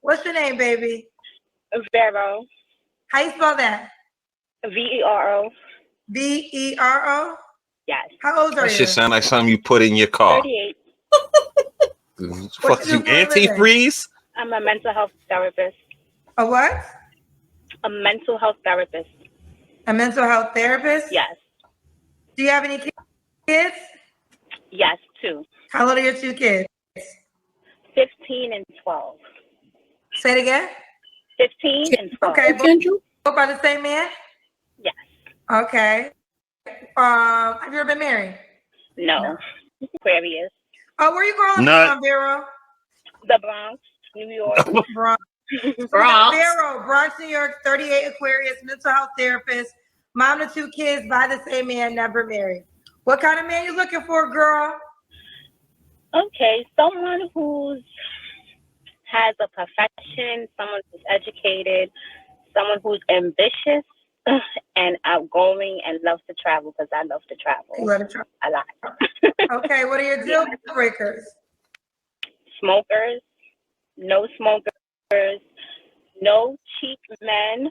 What's your name, baby? Vero. How you spell that? Vero. Vero? Yes. How old are That you? shit sound like something you put in your car. 38. Fuck you, antifreeze? I'm a mental health therapist. A what? A mental health therapist. A mental health therapist? Yes. Do you have any kids? Yes, 2. How old are your 2 kids? 15 and 12. Say it again. 15 and 12. Okay, both by the same man? Yes. Okay. Have you ever been married? No. Aquarius. Oh, where are you calling from, Vero? The Bronx, New York. Bronx. Vero, Bronx, New York, 38 Aquarius, mental health therapist, mom of 2 kids by the same man, never married. What kind of man you looking for, girl? Okay, someone who has a profession, someone who's educated, someone who's ambitious and outgoing and loves to travel, because I love to travel. You love to travel a lot. Okay, what are your deal breakers? Smokers, no smokers, no cheap men.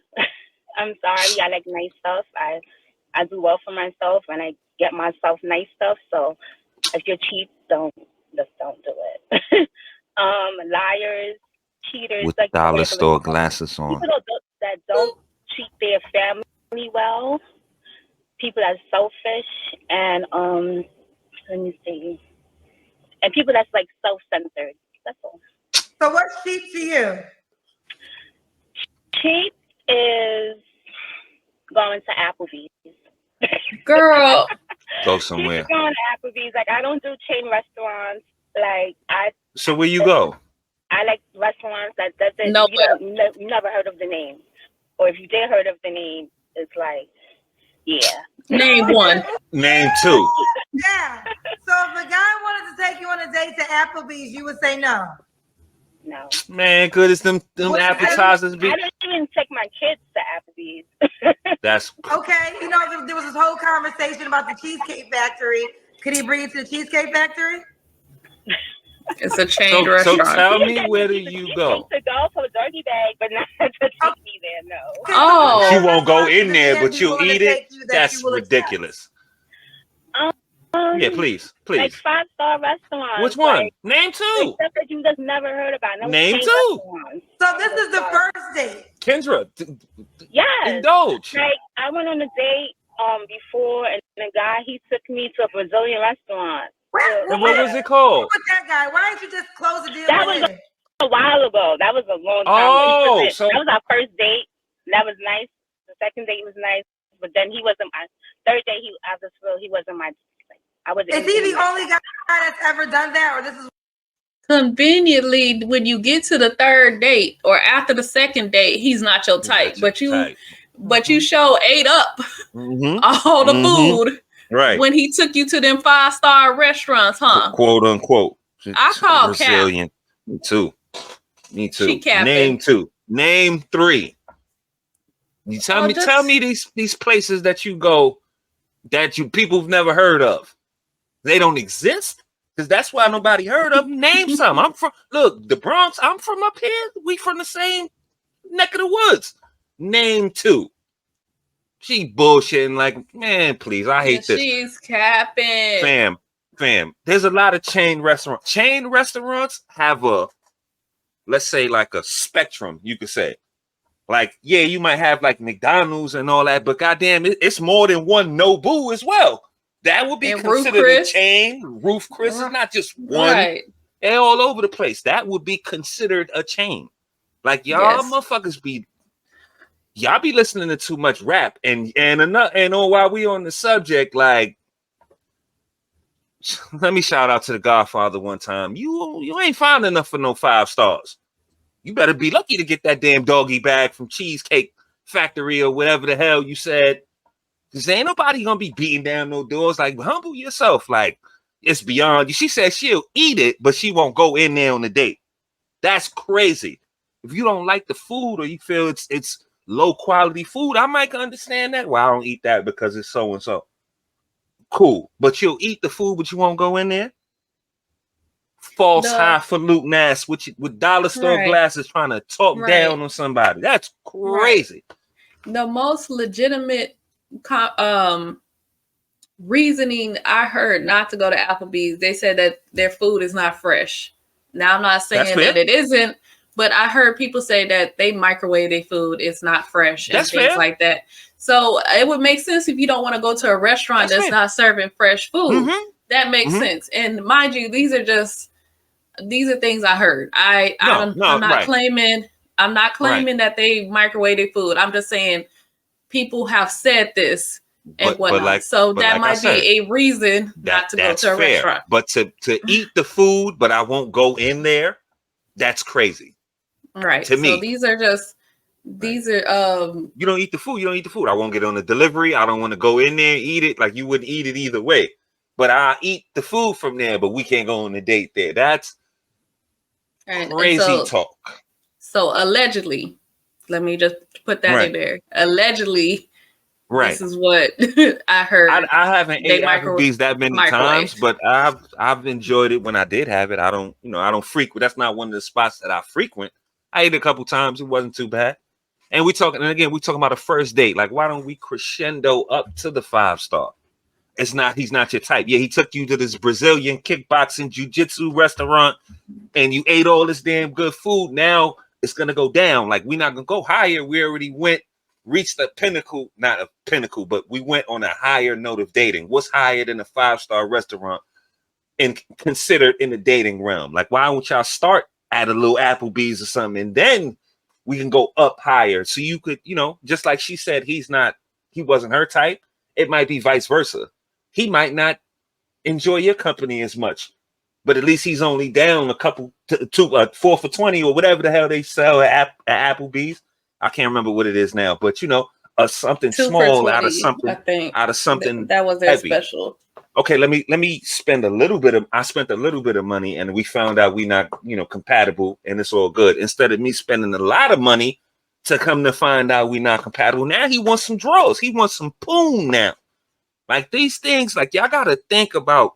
I'm sorry, I like nice stuff. I do well for myself and I get myself nice stuff. So if you're cheap, don't do it. Liars, cheaters, with like dollar store glasses on. People that don't treat their family well. People that's selfish and let me see. And people that's like self-centered. That's all. So what's cheap to you? Cheap is going to Applebee's. Girl. Go somewhere. Cheap is going to Applebee's. Like, I don't do chain restaurants. So where you go? I like restaurants that No, you never heard of the name. Or if you did heard of the name, it's like, yeah. Name one. Name 2. Yeah. So if a guy wanted to take you on a date to Applebee's, you would say no. No. Man, good as them appetizers be. I didn't even take my kids to Applebee's. That's okay. You know, there was this whole conversation about the Cheesecake Factory. Could he bring you to the Cheesecake Factory? It's a chain restaurant. So tell me, where do you go? To go for a doggy bag, but not to take me there. No. Oh, you won't go in there, but you'll eat it. That's ridiculous. Yeah, please. Like 5-star restaurants. Which one? Like, Name 2. Except that you just never heard about. No, Name 2. So this is the first date. Kendra, yes. Indulge. Like, I went on a date before, and the guy, he took me to a Brazilian restaurant. And what was it called? Who was that guy? Why didn't you just close the deal? That was a while ago. That was a long time ago. So that was our first date. That was nice. The second date was nice, but then he wasn't my third date. He wasn't my. I wasn't. Is he the only guy that's ever done that, or this is? Conveniently, when you get to the third date or after the second date, he's not your type. But you sure ate up all the food. Right. When he took you to them 5-star restaurants, huh? Quote unquote. I call Brazilian. Cap. Me too. Name 2. Name 3. You tell me these places that you go that people have never heard of. They don't exist? Because that's why nobody heard of them. Name some. The Bronx, I'm from up here. We from the same neck of the woods. Name 2. She bullshitting like, man, please. I hate this. She's capping. Fam. There's a lot of chain restaurants. Chain restaurants have let's say like a spectrum, you could say. Like, yeah, you might have like McDonald's and all that, but goddamn, it's more than one Nobu as well. That would be considered a chain. Roof Chris is not just one. Right. They're all over the place. That would be considered a chain. Like, y'all motherfuckers y'all be listening to too much rap. And while we on the subject, like, let me shout out to the Godfather one time. You ain't found enough for no 5 stars. You better be lucky to get that damn doggy bag from Cheesecake Factory or whatever the hell you said. Because ain't nobody gonna be beating down no doors. Like, humble yourself. Like, it's beyond you. She said she'll eat it, but she won't go in there on the date. That's crazy. If you don't like the food or you feel it's low quality food, I might understand that. Well, I don't eat that because it's so and so. Cool. But you'll eat the food, but you won't go in there? false highfalutin ass with dollar store glasses trying to talk down on somebody. That's crazy. The most legitimate reasoning I heard not to go to Applebee's, they said that their food is not fresh. Now, I'm not saying that it isn't, but I heard people say that they microwave their food, it's not fresh and things like that. So it would make sense if you don't want to go to a restaurant that's not serving fresh food. That makes sense. And mind you, these are things I heard. I'm not claiming that they microwave their food. I'm just saying people have said this and whatnot. So that might be a reason not to go to a restaurant. But to eat the food, but I won't go in there, that's crazy. Right. To me. So these are you don't eat the food. I won't get on the delivery. I don't want to go in there and eat it. Like you wouldn't eat it either way. But I'll eat the food from there, but we can't go on a date there. That's crazy talk. So allegedly, let me just put that in there. Allegedly, this is what I heard. I haven't ate Applebee's that many times, but I've enjoyed it when I did have it. I don't frequent. That's not one of the spots that I frequent. I ate a couple times. It wasn't too bad. And we're talking about a first date. Like, why don't we crescendo up to the 5-star? He's not your type. Yeah, he took you to this Brazilian kickboxing jiu-jitsu restaurant and you ate all this damn good food. Now it's gonna go down. Like, we're not gonna go higher. We already reached the pinnacle, not a pinnacle, but we went on a higher note of dating. What's higher than a 5-star restaurant and considered in the dating realm? Like, why don't y'all start at a little Applebee's or something, and then we can go up higher? So you could, just like she said, he wasn't her type. It might be vice versa. He might not enjoy your company as much, but at least he's only down a couple, 4 for 20 or whatever the hell they sell at Applebee's. I can't remember what it is now, but something small out of something. I think out of something that was their heavy. Special. Okay, let me spend a little bit of. I spent a little bit of money, and we found out we not compatible, and it's all good. Instead of me spending a lot of money to come to find out we not compatible, now he wants some draws. He wants some poon now. Like, these things, like, y'all gotta think about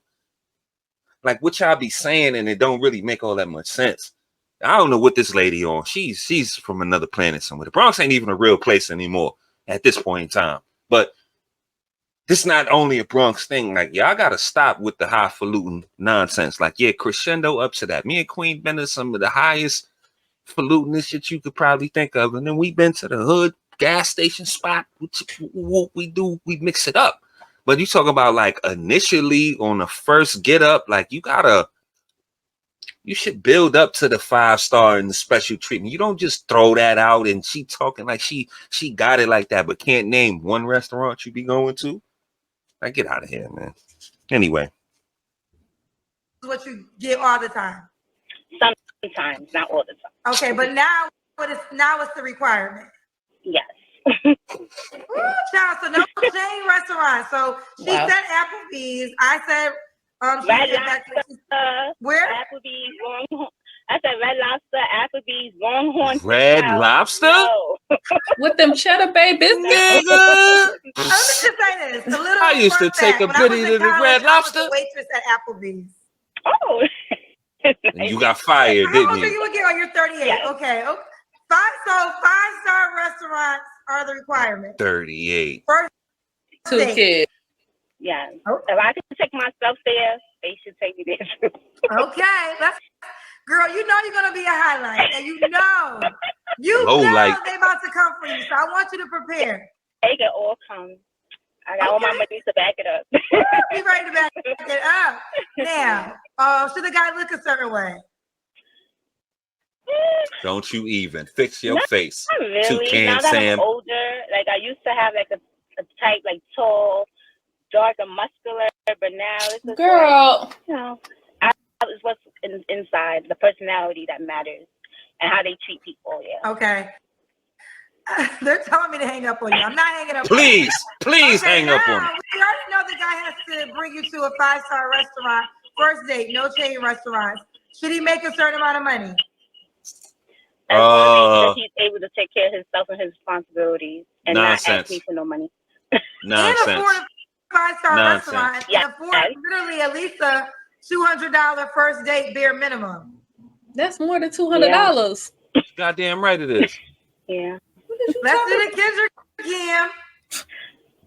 like what y'all be saying, and it don't really make all that much sense. I don't know what this lady on. She's from another planet somewhere. The Bronx ain't even a real place anymore at this point in time. But this is not only a Bronx thing. Like, y'all gotta stop with the highfalutin nonsense. Like, yeah, crescendo up to that. Me and Queen been to some of the highest falutinous shit you could probably think of, and then we been to the hood gas station spot. What we do, we mix it up. But you talk about like initially on the first get up, like you should build up to the 5-star and the special treatment. You don't just throw that out and she talking like she got it like that, but can't name one restaurant you be going to. Like, get out of here, man. Anyway. What you get all the time? Sometimes, not all the time. Okay, but now what's the requirement? Yes. Ooh, child, so no chain restaurant. So she said Applebee's. I said Red Lobster. Where? Applebee's, Longhorn. I said Red Lobster, Applebee's, Longhorn. Red Lobster? No. With them Cheddar Bay business? Let me just say this. I used to take a biddy to the Red Lobster. I was a waitress at Applebee's. Oh. And you got fired, didn't you? How much you would get on your 38? Yes. Okay. 5-star restaurants are the requirement. 38. First 2 kids. Yeah. Oh. If I could take myself there, they should take me there too. Okay. Girl, you know you're gonna be a highlight, and you know they about to come for you. So I want you to prepare. They can all come. I got all my money to back it up. Be ready to back it up. Now, should the guy look a certain way? Don't you even fix your face. Not really. Now that I'm older, like I used to have like a type, like tall, dark and muscular, but now it's just girl. Like, it's what's inside, the personality that matters, and how they treat people. Yeah. Okay. They're telling me to hang up on you. I'm not hanging up. Please hang up on me. We already know the guy has to bring you to a 5-star restaurant. First date, no chain restaurants. Should he make a certain amount of money? As long as he's able to take care of himself and his responsibilities and not ask me for no money. Nonsense. And afford a 5-star restaurant. Yeah. And afford literally at least a $200 first date bare minimum. That's more than $200. Goddamn right it is. Yeah. Let's do the Kendra again.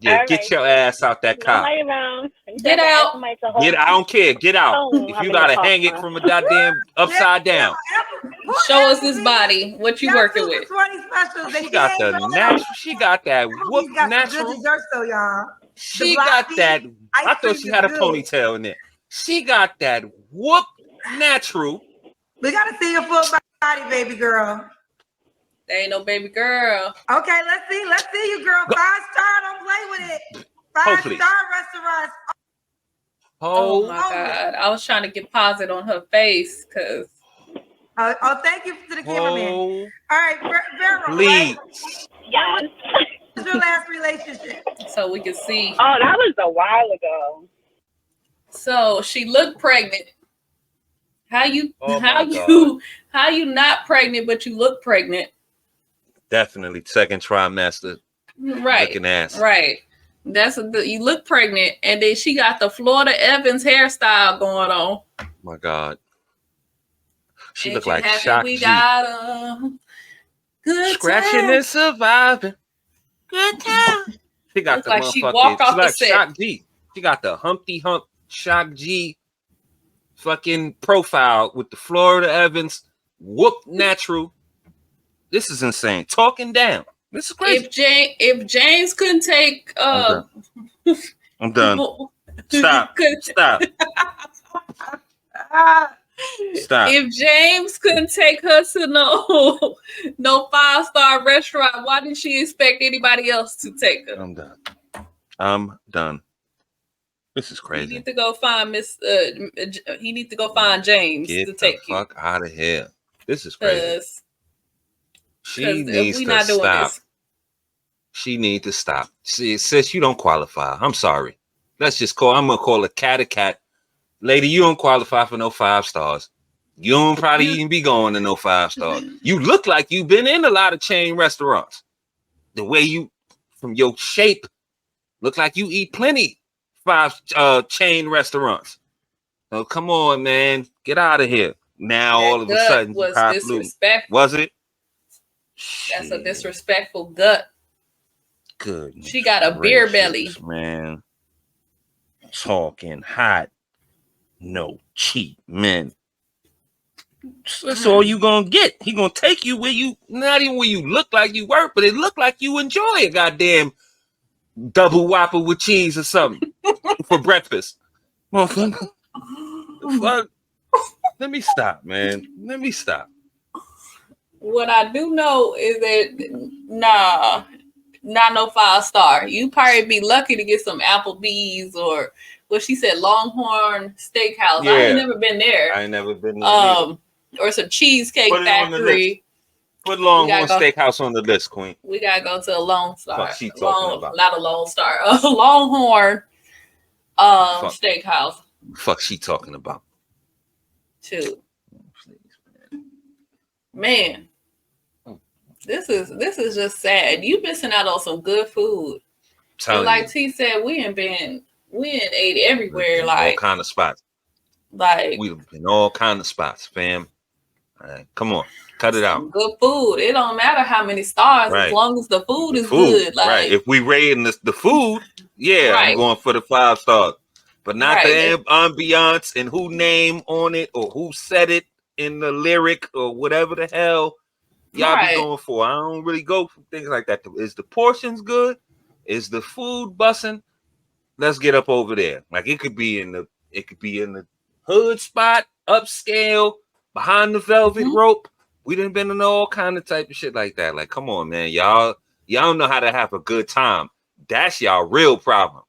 Yeah, All get right. your ass out that car. Nobody around. Get out. Get, I don't care. Get out. If you gotta hang it from a goddamn upside down. Show us this body. What you working with? 20 specials. She got the natural. She got that whoop natural. Good desserts though, y'all. She got that. I thought she had a ponytail in there. She got that whoop natural. We gotta see your full body, baby girl. There ain't no baby girl. Okay, let's see you, girl. 5-star, don't play with it. 5-star restaurants. Oh my God. I was trying to get positive on her face because. Thank you to the cameraman. All right, Vero. Please. Yes. What was your last relationship? So we can see. Oh, that was a while ago. So she looked pregnant. How you not pregnant, but you look pregnant? Definitely second trimester. Right. Looking ass. Right. You look pregnant, and then she got the Florida Evans hairstyle going on. Oh my God. She looked you like happy Shock we G. got a good Scratching time. and surviving. Good time. She got Looks the like motherfucking. she walked off the set. Shock G. She got the Humpty Hump Shock G fucking profile with the Florida Evans whoop natural. This is insane. Talking down. This is crazy. If James couldn't take I'm done. Stop. Stop. Stop. If James couldn't take her to no 5-star restaurant, why did she expect anybody else to take her? I'm done. This is crazy. You need to go find he needs to go find James to take you. Get the fuck out of here. This is crazy. She needs to stop. She needs to stop. See, sis, you don't qualify. I'm sorry. I'm gonna call a cat. Lady, you don't qualify for no 5 stars. You don't probably even be going to no 5 stars. You look like you've been in a lot of chain restaurants. The way you, from your shape, look like you eat plenty 5 chain restaurants. So come on, man. Get out of here. Now all of a sudden was disrespectful. Was it? That's a disrespectful gut. Good. She got a beer belly. Man. Talking hot. No cheap men. That's all you gonna get. He gonna take you where you, not even where you look like you work, but it look like you enjoy a goddamn double whopper with cheese or something for breakfast. Motherfucker. Fuck. Let me stop, man. Let me stop. What I do know is that not no 5-star. You probably be lucky to get some Applebee's or what she said, Longhorn Steakhouse. Yeah. I ain't never been there. I ain't never been there. Or some Cheesecake Factory. Put Longhorn Steakhouse on the list, Queen. We gotta go to a Lone Star. Fuck she talking about? Not a Lone Star. A Longhorn Steakhouse. Fuck she talking about? Too. Man. This is just sad. You missing out on some good food. Like T said, we ain't ate everywhere. Like all kind of spots. Like we've been all kind of spots, fam. All right, come on, cut it out. Good food. It don't matter how many stars, as long as the food is good. Like, right. If we rating the food, I'm going for the 5 stars. But not the ambiance and who name on it or who said it in the lyric or whatever the hell y'all be going for. I don't really go for things like that. Is the portions good? Is the food bussin'? Let's get up over there. Like it could be in the hood spot, upscale, behind the velvet rope. We done been in all kind of type of shit like that. Like, come on, man. Y'all know how to have a good time. That's y'all real problem.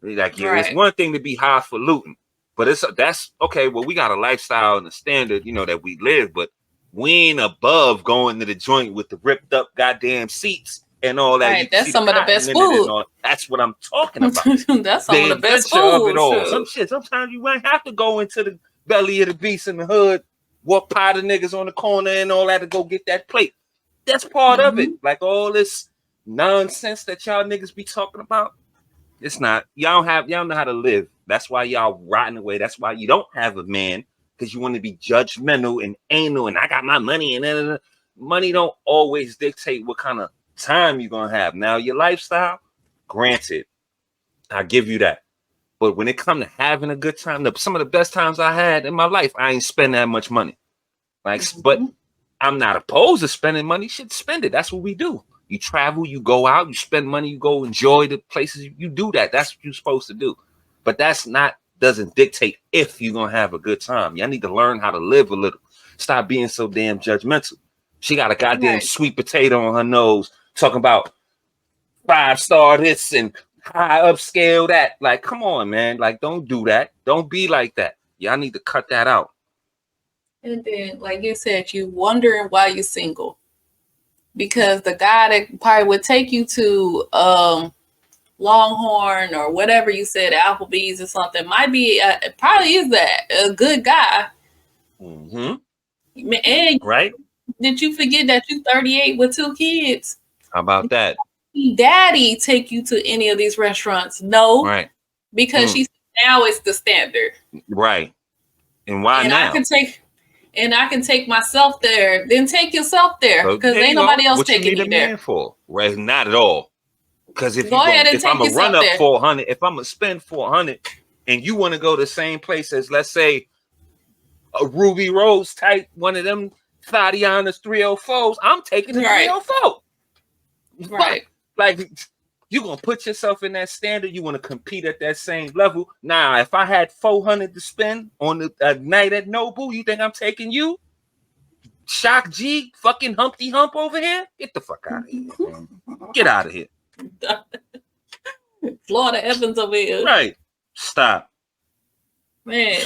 Like, it's one thing to be highfalutin, but that's okay. Well, we got a lifestyle and a standard, that we live, but we ain't above going to the joint with the ripped up goddamn seats and all that. Right, that's some of the best food. That's what I'm talking about. That's some of the best food. Of it all. Sometimes you might have to go into the belly of the beast in the hood, walk by the niggas on the corner and all that to go get that plate. That's part of it. Like all this nonsense that y'all niggas be talking about. It's not. Y'all know how to live That's why y'all rotting away. That's why you don't have a man, because you want to be judgmental and anal. And I got my money, and money don't always dictate what kind of time you're gonna have. Now your lifestyle, granted, I give you that. But when it comes to having a good time, some of the best times I had in my life, I ain't spend that much money. Like, but I'm not opposed to spending money. Shit, spend it. That's what we do. You travel, you go out, you spend money, you go enjoy the places. You do that. That's what you're supposed to do. But doesn't dictate if you're gonna have a good time. Y'all need to learn how to live a little. Stop being so damn judgmental. She got a goddamn sweet potato on her nose, talking about 5-star this and high upscale that. Like, come on, man. Like, don't do that. Don't be like that. Y'all need to cut that out. And then, like you said, you wondering why you're single. Because the guy that probably would take you to Longhorn or whatever you said, Applebee's or something, might be, probably is that, a good guy. Mm-hmm. And right? Did you forget that you 38 with 2 kids? How about that? Daddy take you to any of these restaurants? No. Right. Because now it's the standard. Right. And why and now? I can take myself there. Then take yourself there. Because ain't nobody else taking you there. What you need a man for? Right. If I'm gonna run up 400, if I'm gonna spend 400 and you want to go to the same place as, let's say, a Ruby Rose type, one of them Thadiana's 304s, I'm taking the 304. Right. Like, you gonna put yourself in that standard. You want to compete at that same level. Now, if I had 400 to spend on a night at Nobu, you think I'm taking you? Shock G, fucking Humpty Hump over here? Get the fuck out of here, man. Get out of here. Florida Evans over here. Right. Stop. Man.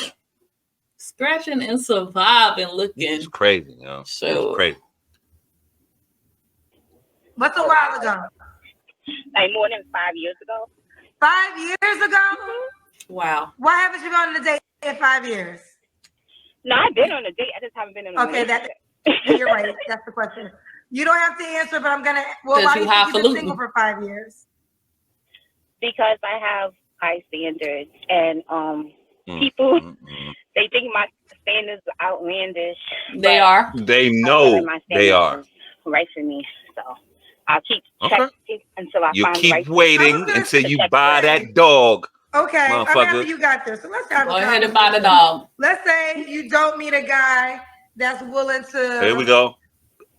Scratching and surviving looking. It's crazy, yo. So it's crazy. What's a while ago? Like more than 5 years ago. 5 years ago? Wow. Why haven't you gone on a date in 5 years? No, I've been on a date. I just haven't been on a date. You're right. That's the question. You don't have to answer, but I'm gonna. Well, why have you been single for 5 years? Because I have high standards, and people they think my standards are outlandish. They are. They know they are. Right for me, so I'll keep checking until I find keep waiting until you buy that dog. Okay, I'm happy you got this. So let's have go ahead and buy the dog. Let's say you don't meet a guy that's willing to. Here we go.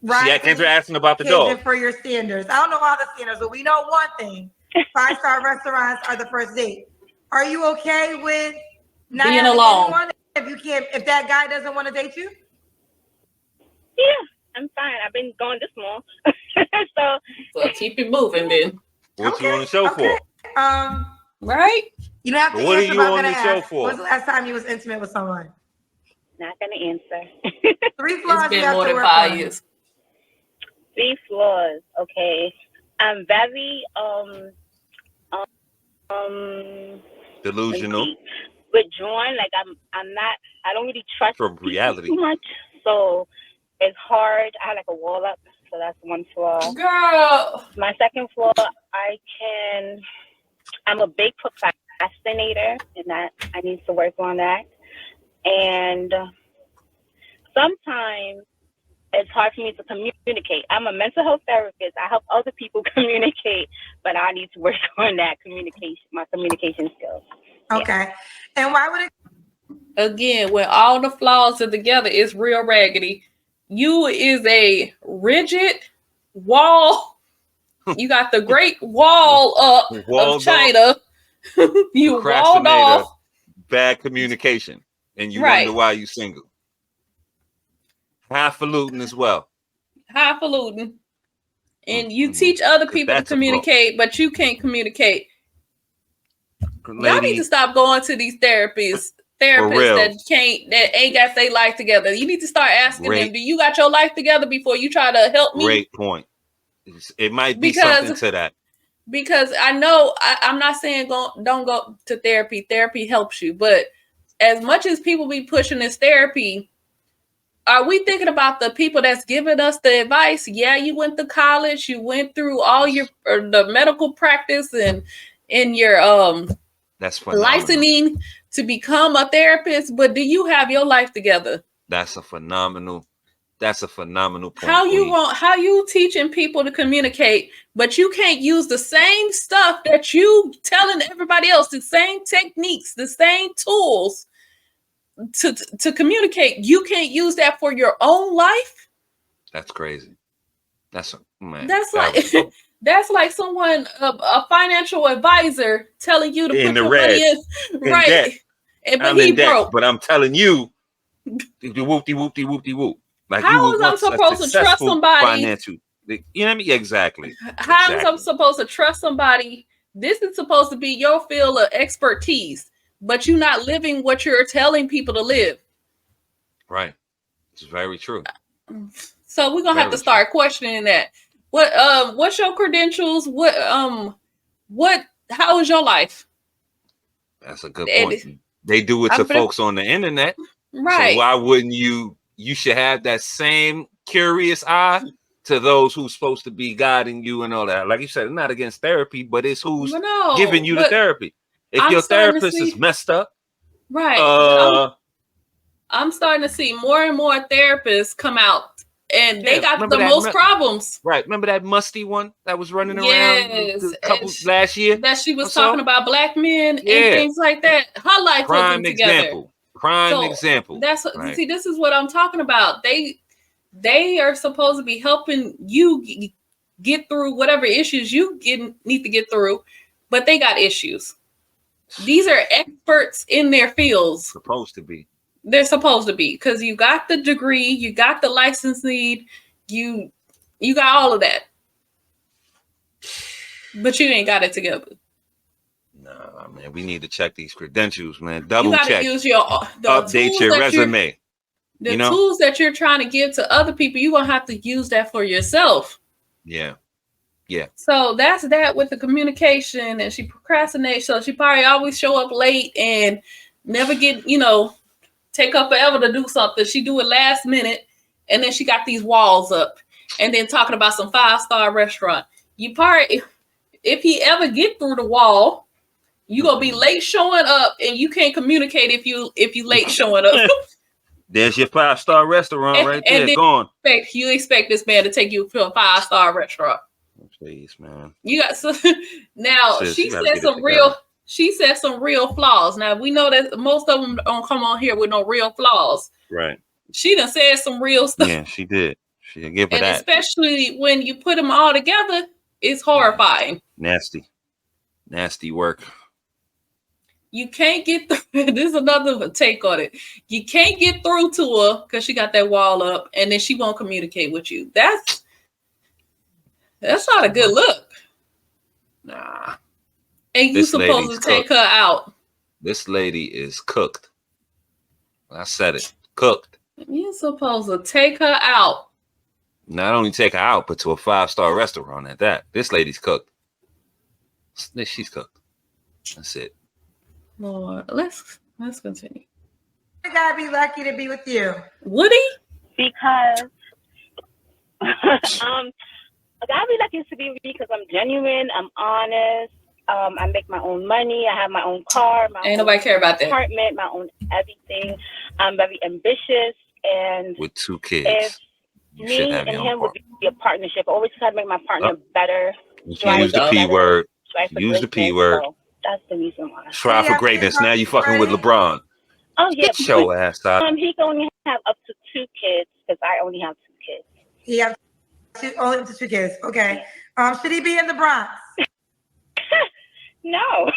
Yeah, Kendra asking about the dog. For your standards, I don't know all the standards, but we know one thing: 5-star restaurants are the first date. Are you okay with not being alone? If that guy doesn't want to date you? Yeah, I'm fine. I've been going this long, so keep it moving, then. What you on the show for? Right? You don't have to what answer. Are you on the show for? When's the last time you was intimate with someone? Not gonna answer. 3 flaws. It's been more than 5 years. 3 flaws. Okay. I'm very delusional. Withdrawn. Like I'm not. I don't really trust from reality too much. So it's hard. I have like a wall up. So that's one flaw. Girl. My second flaw, I'm a big procrastinator, and that I need to work on that. And sometimes it's hard for me to communicate. I'm a mental health therapist. I help other people communicate, but I need to work on that my communication skills. Okay. Yeah. And why would it? Again, when all the flaws are together, it's real raggedy. You is a rigid wall. You got the Great Wall up of China. You walled off. Bad communication. And you wonder why you single. Highfalutin as well. Highfalutin. And you teach other people to communicate, but you can't communicate. Y'all need to stop going to these therapists that ain't got their life together. You need to start asking them, do you got your life together before you try to help me? Great point. It might be something to that. Because I know I'm not saying don't go to therapy. Therapy helps you, but as much as people be pushing this therapy, are we thinking about the people that's giving us the advice? Yeah, you went to college, you went through all the medical practice and in your That's phenomenal. licensing to become a therapist, but do you have your life together? That's a phenomenal point. How you teaching people to communicate, but you can't use the same stuff that you telling everybody else, the same techniques, the same tools to communicate. You can't use that for your own life. That's crazy. That's like someone, a financial advisor, telling you to put your money in right, but he broke. But I'm telling you, whoop. Like how am I supposed to trust somebody? Financial, you know what I mean? Exactly. How am I supposed to trust somebody? This is supposed to be your field of expertise, but you're not living what you're telling people to live. Right. It's very true. So we're gonna have to start questioning that. What's your credentials? How is your life? That's a good point. They do it to folks on the internet. Right. So why wouldn't you should have that same curious eye to those who's supposed to be guiding you and all that. Like you said, it's not against therapy, but it's who's giving you the therapy. If your therapist is messed up. Right. I'm starting to see more and more therapists come out. And they got the most problems. Right. Remember that musty one that was running around last year? That she was talking about black men and things like that. Her life wasn't together. Prime example. That's what, see, this is what I'm talking about. They are supposed to be helping you get through whatever issues you need to get through, but they got issues. These are experts in their fields. Supposed to be. They're supposed to be, because you got the degree, you got the license need, you got all of that, but you ain't got it together. Nah, man, we need to check these credentials, man. Double check. You gotta use update your resume. The tools that you're trying to give to other people, you're gonna have to use that for yourself. Yeah. So that's that with the communication, and she procrastinates, so she probably always show up late and never get, take up forever to do something. She do it last minute, and then she got these walls up, and then talking about some 5-star restaurant. You probably, if he ever get through the wall, you gonna be late showing up, and you can't communicate if you late showing up. There's your 5-star restaurant right there. Gone. You expect this man to take you to a 5-star restaurant? Please, man. You got now. She said some real flaws. Now we know that most of them don't come on here with no real flaws. Right. She done said some real stuff. Yeah, she did. She did give her and that. Especially when you put them all together, it's horrifying. Nasty work. You can't get through. This is another take on it. You can't get through to her because she got that wall up, and then she won't communicate with you. That's not a good look. Nah. And you supposed to take her out. This lady is cooked. I said it. Cooked. You're supposed to take her out. Not only take her out, but to a 5-star restaurant at that. This lady's cooked. She's cooked. That's it. Lord, let's continue. I gotta be lucky to be with you. Would he? Because I gotta be lucky to be with you because I'm genuine, I'm honest, I make my own money, I have my own car, ain't nobody care about that. Apartment, my own everything. I'm very ambitious, and with 2 kids. If me and him would be a partnership, I always try to make my partner better. You can use the P word. Use the P word. So that's the reason why. Strive for greatness. Now you fucking with LeBron. Oh yeah. Get your ass out. He can only have up to 2 kids because I only have 2 kids. He has only up to 2 kids. Okay. Should he be in the Bronx? No.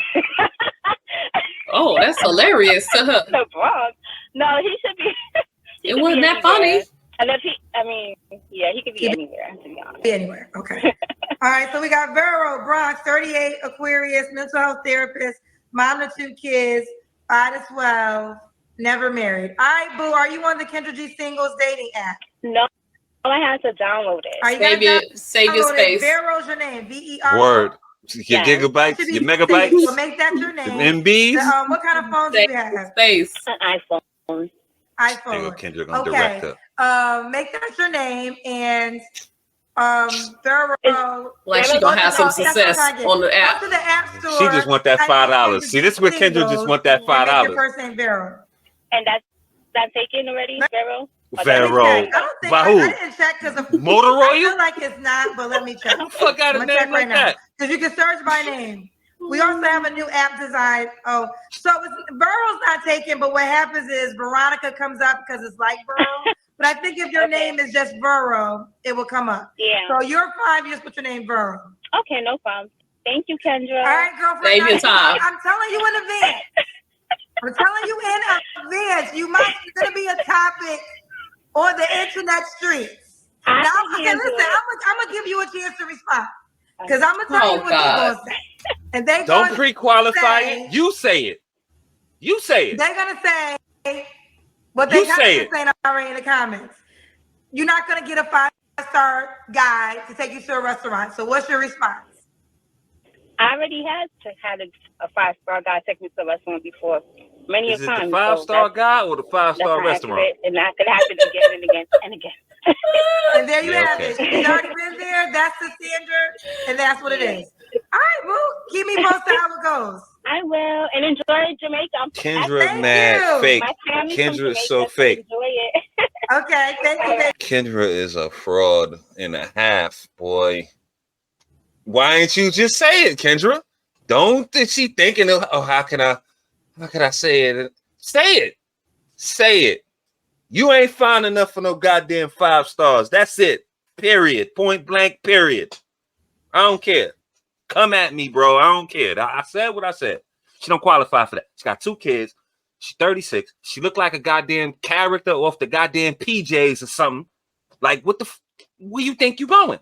Oh, that's hilarious. The Bronx. No, he should be. It wasn't that funny. And if he could be anywhere, to be honest. Be anywhere. Okay. All right. So we got Vero, Bronx, 38, Aquarius, mental health therapist, mom of 2 kids, 5 to 12, never married. All right, boo. Are you on the Kendra G singles dating app? No. I had to download it. Save your space. Vero's your name. VERO. Word. Your gigabytes, your megabytes. We'll make that your name. MBs. What kind of phone do you have? Space. An iPhone. iPhone. Kendra gonna direct her. Make that your name, and Thorough. Like she gonna have some success on the app. Go to the app store. She just want that $5. See, this is what Kendra just want that $5. Make your first name Vero. And that's taken already, Vero? Vero. I don't think I didn't check because of Motorola? I feel like it's not, but let me check. Fuck out of name like that. Because you can search by name. We also have a new app design. Oh, so Vero's not taken, but what happens is Veronica comes up because it's like Vero. But I think if your name is just Vero, it will come up. Yeah. So you're fine. You just put your name Vero. Okay, no problem. Thank you, Kendra. All right, girlfriend. Save your time. I'm telling you in advance. I'm telling you in advance. You might be going to be a topic on the internet streets. Now, okay, listen. I'm going to give you a chance to respond. Because I'm going to tell you what they're going to say. And they don't pre-qualify it. You say it. You say it. They're going to say what they say already in the comments. You're not going to get a 5-star guide to take you to a restaurant. So what's your response? I already had a 5-star guide take me to a restaurant before. Many Is a time. Is it the 5-star guy or the 5-star restaurant? And that could happen again and again and again. And there you have it. You've already been there. That's the standard. And that's what it is. All right, boo. Keep me posted how it goes. I will. And enjoy Jamaica. Kendra mad fake. Kendra is so fake. Enjoy it. Okay, thank you. Kendra is a fraud and a half, boy. Why ain't you just say it, Kendra? Don't think she thinking, oh, how can I say it? Say it. Say it. You ain't fine enough for no goddamn 5 stars. That's it. Period. Point blank, period. I don't care. Come at me, bro. I don't care. I said what I said. She don't qualify for that. She got 2 kids. She's 36. She looked like a goddamn character off the goddamn PJs or something. Like, where you think you going?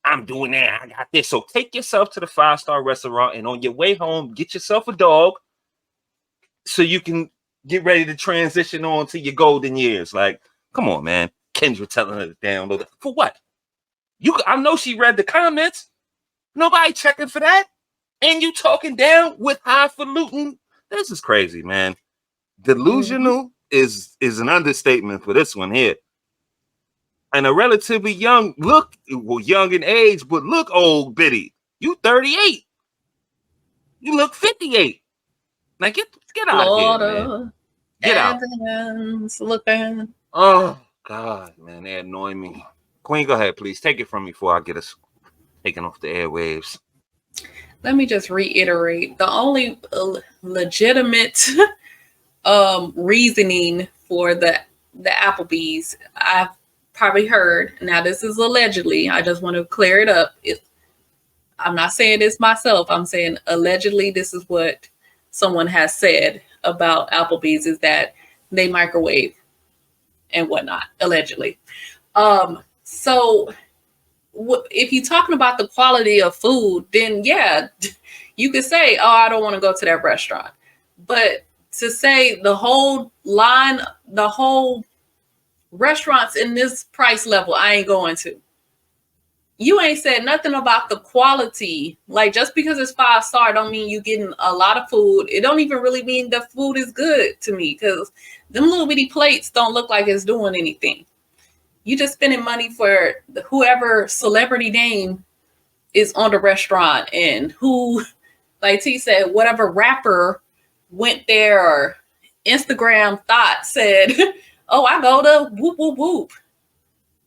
I'm doing that. I got this. So take yourself to the 5-star restaurant, and on your way home, get yourself a dog so you can get ready to transition on to your golden years. Like, come on, man. Kendra telling her to download it. For what? I know she read the comments. Nobody checking for that. And you talking down with highfalutin. This is crazy, man. Delusional is an understatement for this one here. And a relatively young young in age, but look old bitty. You 38. You look 58. Now get out of here, man. Get out. Looking. Oh God, man, they annoy me. Queen, go ahead, please. Take it from me before I get us taken off the airwaves. Let me just reiterate. The only legitimate reasoning for the Applebee's I've probably heard. Now, this is allegedly. I just want to clear it up. I'm not saying this myself. I'm saying allegedly this is what someone has said about Applebee's is that they microwave and whatnot, allegedly. So if you're talking about the quality of food, then yeah, you could say, oh, I don't want to go to that restaurant. But to say the whole line, the whole restaurants in this price level, I ain't going to. You ain't said nothing about the quality. Like, just because it's 5-star don't mean you getting a lot of food. It don't even really mean the food is good to me, because them little bitty plates don't look like it's doing anything. You just spending money for whoever celebrity name is on the restaurant, and who, like T said, whatever rapper went there or Instagram thought said, oh, I go to whoop, whoop, whoop.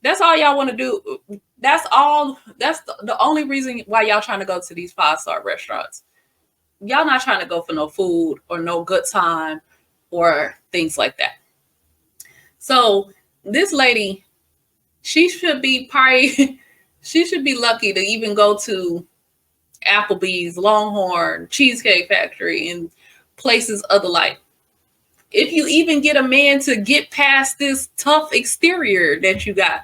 That's all y'all want to do. That's all. That's the only reason why y'all trying to go to these 5-star restaurants. Y'all not trying to go for no food or no good time or things like that. So this lady, she should be lucky to even go to Applebee's, Longhorn, Cheesecake Factory, and places of the like. If you even get a man to get past this tough exterior that you got,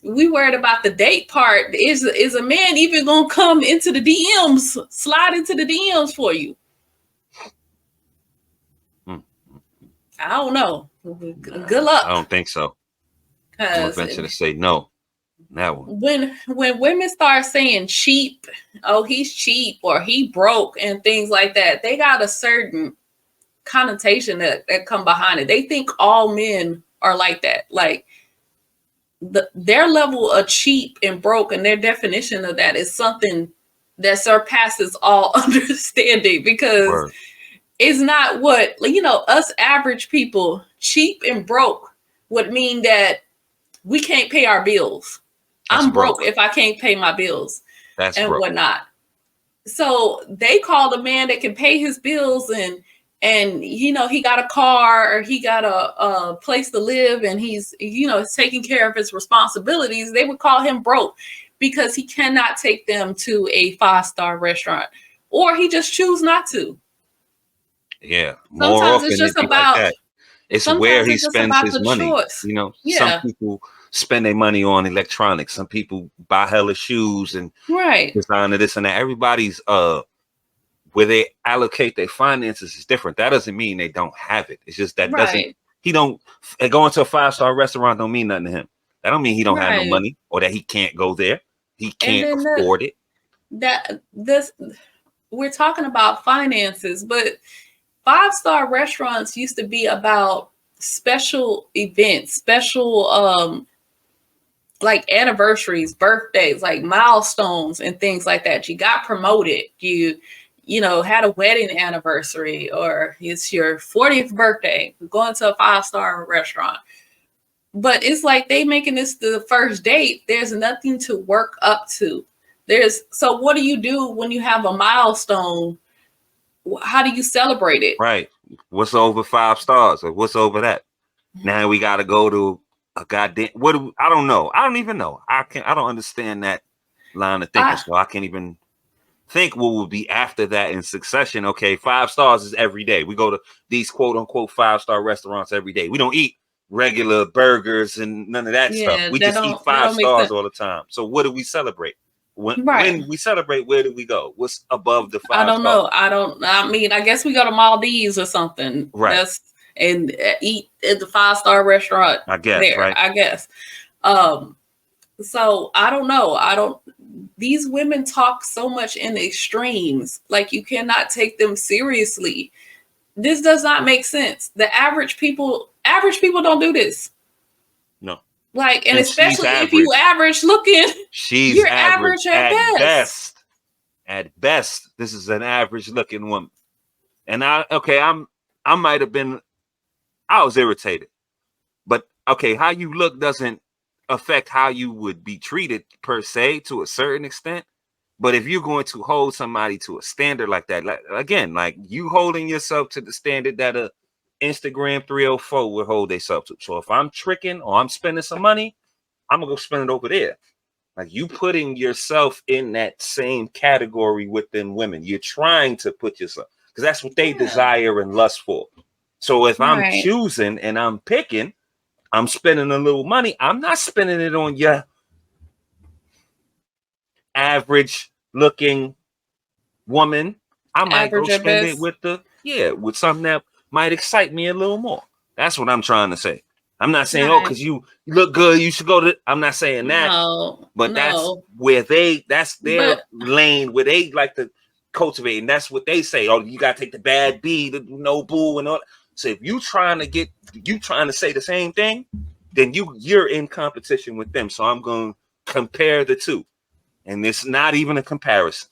we worried about the date part. Is a man even gonna come into the DMs, slide into the DMs for you? I don't know. Good luck. I don't think so. I'm gonna venture to say no. That one. When women start saying cheap, oh, he's cheap or he broke and things like that, they got a certain connotation that come behind it. They think all men are like that. Like, their level of cheap and broke, and their definition of that is something that surpasses all understanding, because Word. it's not what, us average people, cheap and broke would mean that we can't pay our bills. That's I'm broke broke. if I can't pay my bills That's and broke. whatnot. So they call a man that can pay his bills and he got a car, or he got a place to live, and he's taking care of his responsibilities. They would call him broke because he cannot take them to a 5-star restaurant, or he just choose not to. Yeah, more Sometimes often it's just it'd be like about that. It's where sometimes he it's just spends about his the money. choice. Some Yeah. people spend their money on electronics. Some people buy hella shoes and Right. designer this and that. Everybody's where they allocate their finances is different. That doesn't mean they don't have it. It's just that Right. going to a 5-star restaurant don't mean nothing to him. That don't mean he don't have no Right. money or that he can't go there. He can't And then afford it. we're talking about finances, but 5-star restaurants used to be about special events, special like anniversaries, birthdays, like milestones and things like that. You got promoted, you had a wedding anniversary, or it's your 40th birthday, going to a 5-star restaurant. But it's like they making this the first date. There's nothing to work up to. So what do you do when you have a milestone? How do you celebrate it? Right. What's over 5 stars or what's over that? Now we got to go to a goddamn I don't know. I don't even know. I don't understand that line of thinking. So I can't even think what would be after that in succession. Okay, 5 stars is every day. We go to these quote unquote 5-star restaurants every day. We don't eat regular burgers and none of that stuff. We just eat 5 stars all the time. So what do we celebrate? When we celebrate, where do we go? What's above the 5 I don't stars? know. I guess we go to Maldives or something. Right. And eat at the 5-star restaurant. I guess, there, right? I guess. So I don't know. These women talk so much in extremes. Like, you cannot take them seriously. This does not make sense. The average people don't do this. No. Like, and especially if you average looking, you're average at best. At best, this is an average looking woman. And I might have been, I was irritated. But okay, how you look doesn't affect how you would be treated per se, to a certain extent. But if you're going to hold somebody to a standard like that, like you holding yourself to the standard that a Instagram 304 would hold themselves to. So if I'm tricking or I'm spending some money, I'm gonna go spend it over there. Like, you putting yourself in that same category with them women. You're trying to put yourself, because that's what they desire and lust for. So if I'm choosing and I'm picking, I'm spending a little money. I'm not spending it on your average looking woman. I might go spend it with something that might excite me a little more. That's what I'm trying to say. I'm not saying, because you look good, you should go to. I'm not saying that. But that's where that's their lane where they like to cultivate, and that's what they say. Oh, you gotta take the bad B, the no boo, and all. So if you trying to say the same thing, then you're in competition with them. So I'm going to compare the two, and it's not even a comparison.